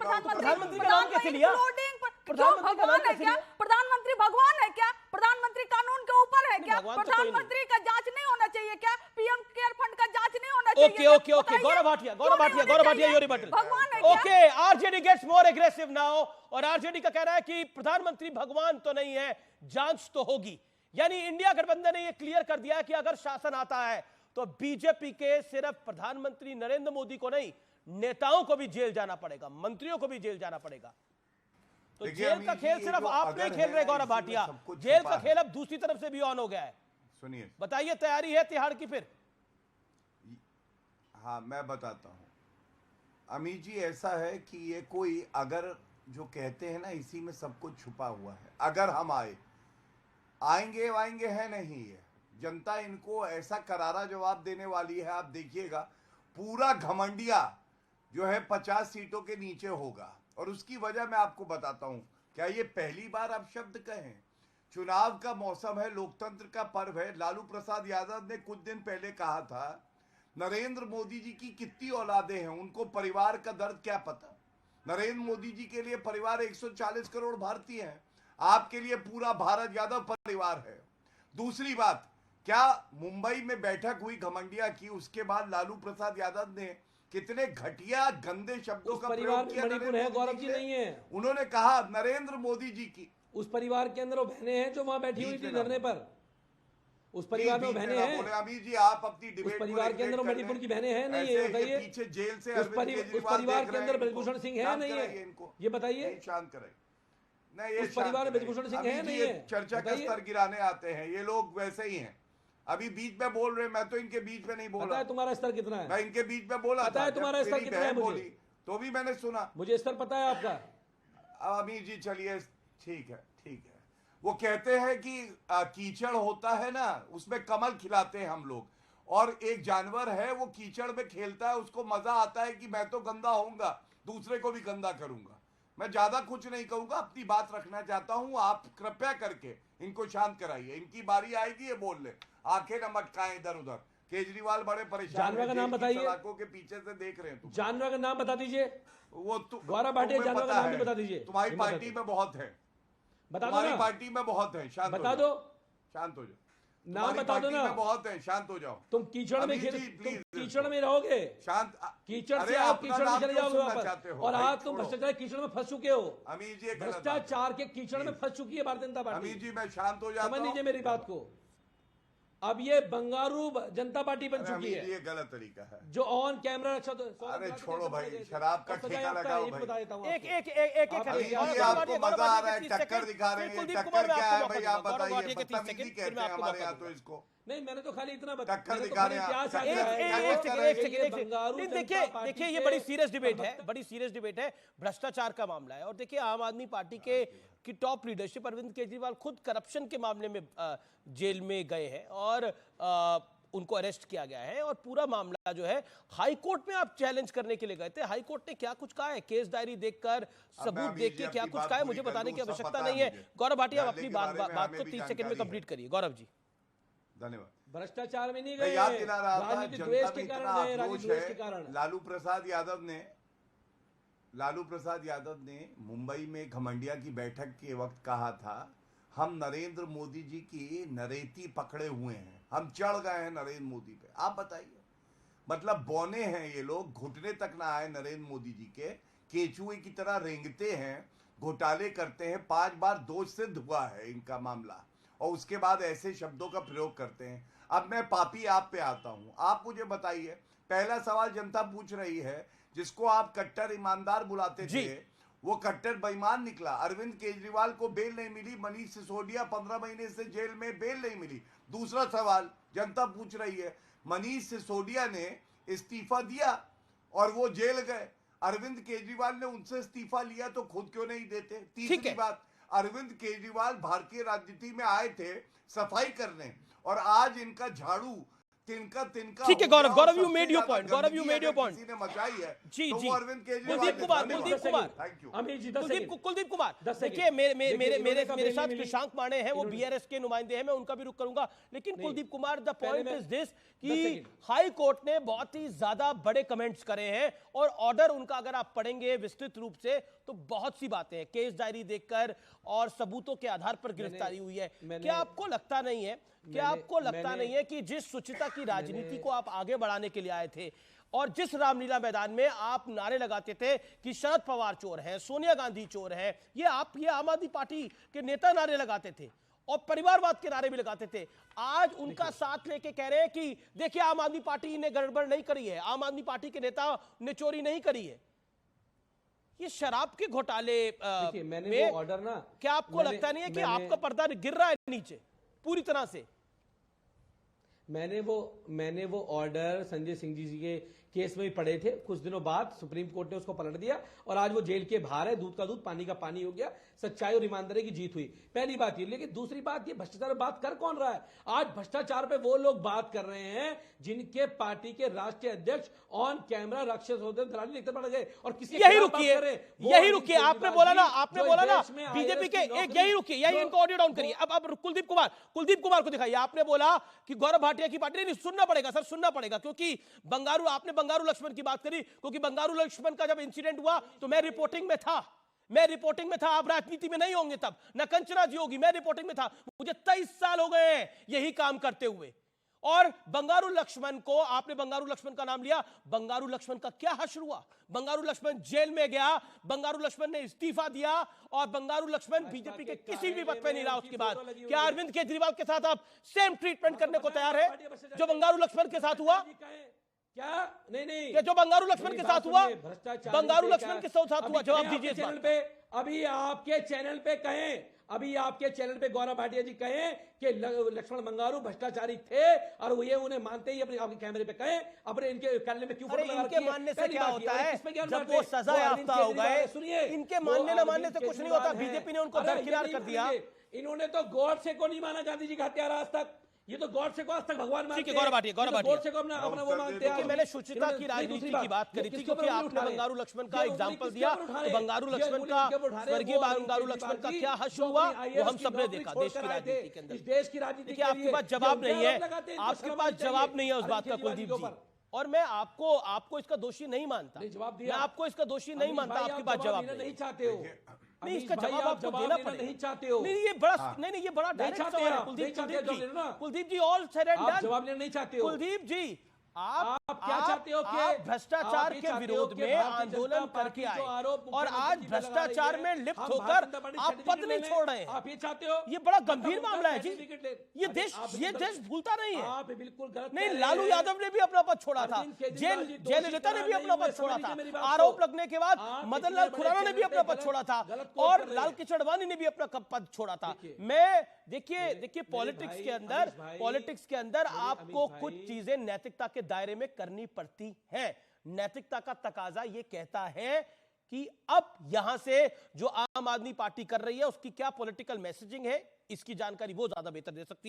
प्रधानमंत्री का नाम कैसे लिया? भगवान है क्या? प्रधानमंत्री भगवान है क्या? प्रधानमंत्री कानून के ऊपर है क्या? प्रधानमंत्री का जांच नहीं होना चाहिए क्या? पीएम केयर फंड का जांच नहीं होना चाहिए? Okay Gaurav Bhatia your rebuttal. भगवान है क्या? Okay, RJD gets more aggressive now, और आरजेडी का कहना है कि प्रधानमंत्री भगवान तो नहीं है, जांच तो होगी। यानी इंडिया गठबंधन ने यह क्लियर कर दिया कि अगर शासन आता है तो बीजेपी के सिर्फ प्रधानमंत्री नरेंद्र मोदी को नहीं, नेताओं को भी जेल जाना पड़ेगा, मंत्रियों को भी जेल जाना पड़ेगा। तो जेल का खेल सिर्फ आप नहीं खेल रहे गौरव भाटिया, जेल का खेल अब दूसरी तरफ से भी ऑन हो गया है। सुनिए, बताइए, तैयारी है तिहाड़ की फिर? हाँ, मैं बताता हूं अमित जी। ऐसा है कि ये कोई अगर जो कहते हैं ना, इसी में सब कुछ छुपा हुआ है। अगर हम आएंगे वाएंगे है नहीं, ये जनता इनको ऐसा करारा जवाब देने वाली है। आप देखिएगा, पूरा घमंडिया जो है 50 सीटों के नीचे होगा। और उसकी वजह मैं आपको बताता हूं। क्या ये पहली बार आप शब्द कहें? चुनाव का मौसम है, लोकतंत्र का पर्व है। लालू प्रसाद यादव ने कुछ दिन पहले कहा था, नरेंद्र मोदी जी की कितनी औलादे हैं, उनको परिवार का दर्द क्या पता। नरेंद्र मोदी जी के लिए परिवार 140 करोड़ भारतीय हैं, आपके लिए पूरा भारत यादव परिवार है। दूसरी बात, क्या मुंबई में बैठक हुई घमंडिया की, उसके बाद लालू प्रसाद यादव ने कितने घटिया गंदे शब्दों का प्रयोग किया? मणिपुर है गौरव जी, नहीं है। उन्होंने कहा नरेंद्र मोदी जी की, उस परिवार के अंदर वो बहनें हैं जो वहां बैठी हुई थी धरने पर। उस परिवार में बहनें हैं। अमित जी, आप अपनी डिबेट उस परिवार के अंदर मणिपुर की बहनें हैं नहीं है? बताइए। पीछे जेल से उस परिवार के अंदर ब्रजभूषण सिंह है नहीं है? ये बताइए। शांत करें। नहीं, ये उस परिवार में ब्रजभूषण सिंह है नहीं है? चर्चा का स्तर गिराने आते हैं ये लोग, वैसे ही हैं। अभी बीच में बोल रहे, मैं तो इनके बीच में नहीं बोला। पता है तुम्हारा स्तर कितना है? मैं इनके बीच में बोला। पता है तुम्हारा स्तर कितना है? मुझे तो भी मैंने सुना। मुझे स्तर पता है आपका। अमित जी चलिए, ठीक है। वो कहते हैं कि कीचड़ होता है ना, उसमें कमल खिलाते हैं हम लोग, और एक जानवर है वो कीचड़ में खेलता है, उसको मजा आता है कि मैं तो गंदा होऊंगा, दूसरे को भी गंदा करूंगा। मैं ज्यादा कुछ नहीं कहूंगा, अपनी बात रखना चाहता हूं। आप कृपया करके इनको शांत कराइए, इनकी बारी आएगी ये बोल ले, आंखें न मटकाएं इधर उधर। केजरीवाल बड़े परेशान, जानवर का नाम बताइए। सलाखों के पीछे से देख रहे हैं। जानवर का नाम बता दीजिए। वो गौरव भाटिया, जानवर का नाम भी बता दीजिए। तुम्हारी पार्टी में बहुत है, तुम्हारी पार्टी में बहुत है। शांत बता दो, शांत हो जाओ। नाम बता दो ना। बहुत है, शांत हो जाओ। तुम कीचड़ में कीचड़ में रहोगे। शांत, कीचड़ से आप कीचड़ में चले जाओगे वापस। और आज तुम भ्रष्टाचार कीचड़ में फंस चुके हो। अमीर जी, भ्रष्टाचार के कीचड़ में फंस चुकी है भारतीय जनता पार्टी। अमीर जी, मैं शांत हो जाता हूं। समझ लीजिए मेरी बात को। अब ये बंगारू जनता पार्टी बन चुकी है। ये गलत तरीका है जो ऑन कैमरा रक्षा। अरे छोड़ो भाई, शराब का ठेका लगाओ भाई। एक आपको मजा आ रहा है, टक्कर दिखा रहे हैं। टक्कर क्या है भाई, आप बताइए। बदतमीजी कहते हैं हमारे यहाँ तो इसको। नहीं, मैंने तो खाली इतना बताया। टक्कर दिखा रहे हैं। देखिए ये बड़ी सीरियस डिबेट है, भ्रष्टाचार का मामला है। और देखिए, आम आदमी पार्टी की टॉप लीडरशिप अरविंद केजरीवाल खुद करप्शन के मामले में जेल में गए हैं और उनको अरेस्ट किया गया है। और पूरा मामला जो है हाई कोर्ट में आप चैलेंज करने के लिए गए थे। हाई कोर्ट ने क्या कुछ कहा है, केस डायरी देखकर, सबूत देख के क्या कुछ कहा है, मुझे बताने की आवश्यकता नहीं है। गौरव भाटिया, अपनी बात को 30 सेकंड में कंप्लीट करिए। गौरव जी, धन्यवाद। भ्रष्टाचार में नहीं गए, याद दिला रहा था, राजनीतिक द्वेष के कारण गए, राजनीतिक द्वेष के कारण। लालू प्रसाद यादव ने मुंबई में घमंडिया की बैठक के वक्त कहा था, हम नरेंद्र मोदी जी की नरेती पकड़े हुए हैं, हम चढ़ गए हैं नरेंद्र मोदी पे। आप बताइए, मतलब बौने हैं ये लोग, घुटने तक ना आए नरेंद्र मोदी जी के, केचुए की तरह रेंगते हैं, घोटाले करते हैं, 5 बार दोष सिद्ध हुआ है इनका मामला, और उसके बाद ऐसे शब्दों का प्रयोग करते हैं। अब मैं पापी आप पे आता हूं। आप मुझे बताइए, पहला सवाल जनता पूछ रही है, जिसको आप कट्टर ईमानदार बुलाते थे वो कट्टर बेईमान निकला। अरविंद केजरीवाल को बेल नहीं मिली, मनीष सिसोदिया 15 महीने से जेल में, बेल नहीं मिली। दूसरा सवाल जनता पूछ रही है, मनीष सिसोदिया ने इस्तीफा दिया और वो जेल गए, अरविंद केजरीवाल ने उनसे इस्तीफा लिया तो खुद क्यों नहीं देते? तीसरी बात, अरविंद केजरीवाल भारतीय राजनीति में आए थे सफाई करने, और आज इनका झाड़ू तिनका ठीक है हो गौरव, गया, गौरव और यू सबसे मेड योर ज्यादा पॉइंट, गौरव यू गंदगी मेड योर अगर पॉइंट। किसी ने मचाई है जी तो जी वो अरविंद केजरीवाल कुलदीप ने कुमार, करनी है। Kuldeep Kumar, thank you. अमित जी 10 कुलदीप कुमार 10 देखिए सेकंड। मेरे देखिए, मेरे इन्होंने मेरे कहा मेरे बेली साथ मिली। कृषांक पांडे हैं, वो इन्होंने- बीआरएस के नुमाइंदे हैं, मैं उनका भी रुख करूंगा, लेकिन नहीं। कुलदीप कुमार द पहले पॉइंट मैं- इज दिस 10 कि सेकंड। हाई कोर्ट ने बहुत ही ज्यादा बड़े कमेंट्स करे हैं और ऑर्डर उनका अगर आप पढ़ेंगे विस्तृत रूप से तो बहुत सी बातें हैं, केस डायरी देखकर और सबूतों के आधार पर गिरफ्तारी हुई है। क्या आपको लगता नहीं है, क्या आपको लगता नहीं है कि जिस शुचिता की राजनीति को आप आगे बढ़ाने के लिए आए थे और जिस रामलीला मैदान में आप नारे लगाते थे कि शरद पवार चोर हैं, सोनिया गांधी चोर हैं, ये आम आदमी पार्टी के नेता नारे लगाते थे और परिवारवाद के नारे भी लगाते थे, आज उनका साथ लेके कह रहे हैं कि देखिए आम आदमी पार्टी ने गड़बड़ नहीं करी है, आम आदमी पार्टी के नेता ने चोरी नहीं करी है। ये शराब के घोटाले मैंने में वो ऑर्डर ना, क्या आपको लगता नहीं है कि आपका पर्दा गिर रहा है नीचे पूरी तरह से? मैंने वो ऑर्डर संजय सिंह जी के केस में भी पढ़े थे। कुछ दिनों बाद सुप्रीम कोर्ट ने उसको पलट दिया और आज वो जेल के बाहर है, दूध का दूध पानी का पानी हो गया, सच्चाई और ईमानदारी की जीत हुई। पहली बात ये। लेकिन दूसरी बात ये, भ्रष्टाचार बात कर कौन रहा है? आज भ्रष्टाचार पे वो लोग बात कर रहे हैं जिनके पार्टी के राष्ट्रीय अध्यक्ष ऑन कैमरा राक्षस होते दलाली लिखते पड़ गए। और किसी यही रुकिए, यही रुकिए, आपने बोला ना बीजेपी के एक, यही रुकिए, यही इनको ऑडियो डाउन करिए। अब कुलदीप कुमार को दिखाइए। आपने बोला कि गौरव भाटिया की पार्टी नहीं, सुनना पड़ेगा सर, सुनना पड़ेगा, क्योंकि आपने बंगारू लक्ष्मण की बात करी, क्योंकि बंगारू लक्ष्मण का जब इंसिडेंट हुआ तो मैं रिपोर्टिंग में था, आप राजनीति में नहीं होंगे तब, न कंचना जी होगी, मैं रिपोर्टिंग में था, मुझे 23 साल हो गए हैं यही काम करते हुए। और बंगारू लक्ष्मण को, आपने बंगारू लक्ष्मण का नाम लिया, बंगारू लक्ष्मण का क्या हश्र हुआ? बंगारू लक्ष्मण जेल में गया, बंगारू लक्ष्मण ने इस्तीफा दिया और बंगारू लक्ष्मण बीजेपी के किसी भी पद पे नहीं रहा उसके बाद। क्या अरविंद केजरीवाल के साथ आप सेम ट्रीटमेंट करने को तैयार है जो बंगारू लक्ष्मण के साथ हुआ? क्या? नहीं, क्या जो बंगारू लक्ष्मण के साथ हुआ, बंगारू लक्ष्मण के साथ हुआ? जवाब दीजिए। चैनल पे अभी आपके चैनल पे कहें, अभी आपके चैनल पे गौरव भाटिया जी कहें कि लक्ष्मण बंगारू भ्रष्टाचारी थे और वो ये उन्हें मानते ही अपने आपके कैमरे पे कहें, अपने इनके कैमरे में क्यों फोटो लगा रखी है? इनके मानने से क्या होता है जब वो सजा वो याफ्ता हो गए? सुनिए, इनके मानने न मानने से कुछ नहीं होता। बीजेपी ने उनको दरकिनार कर दिया। इन्होंने तो गॉडसे को नहीं माना गांधी जी का हत्यारा आज तक, ये तो गॉडसे को आज तक भगवान मानते हैं। ठीक है गौरव भाटिया, गॉडसे को अपना वो मानते हैं। मैंने शुचिता की राजनीति की बात करी थी क्योंकि आपने बंगारू लक्ष्मण का एग्जांपल दिया, तो बंगारू लक्ष्मण का, स्वर्गीय बंगारू लक्ष्मण का क्या हश्र हुआ वो हम सबने देखा देश की राजनीति के अंदर। देश की राजनीति देखिए आपके पास जवाब नहीं है, आपके पास जवाब नहीं है उस बात का कुलदीप जी, और मैं आपको इसका दोषी नहीं मानता, मैं आपको इसका दोषी नहीं मानता। आपके पास जवाब नहीं चाहते हो, नहीं, इसका जवाब आपको देना पड़ेगा। नहीं चाहते हो, नहीं ये बड़ा नहीं ये बड़ा डायरेक्ट सवाल है कुलदीप जी, ऑल सेड एंड डन। जवाब लेना नहीं चाहते हो कुलदीप जी, आप क्या चाहते हो कि आप भ्रष्टाचार के विरोध में आंदोलन करके आए और आज भ्रष्टाचार में लिप्त होकर आप पद नहीं छोड़ रहे हैं। आप ये चाहते हो? ये बड़ा गंभीर मामला है जी। ये देश भूलता नहीं है। आप बिल्कुल गलत नहीं, लालू यादव ने भी अपना पद छोड़ा था, जयललिता ने भी अपना पद छोड़ा था, आरोप लगने के बाद मदन लाल खुराना ने भी अपना पद छोड़ा था और लाल किशन आडवाणी ने भी अपना पद छोड़ा था। मैं देखिए पॉलिटिक्स के अंदर आपको कुछ चीजें नैतिकता के दायरे में करनी पड़ती है। नैतिकता का तकाजा यह कहता है कि अब यहां से जो आम आदमी पार्टी कर रही है उसकी क्या पॉलिटिकल मैसेजिंग है, इसकी जानकारी वो ज्यादा बेहतर दे सकती है।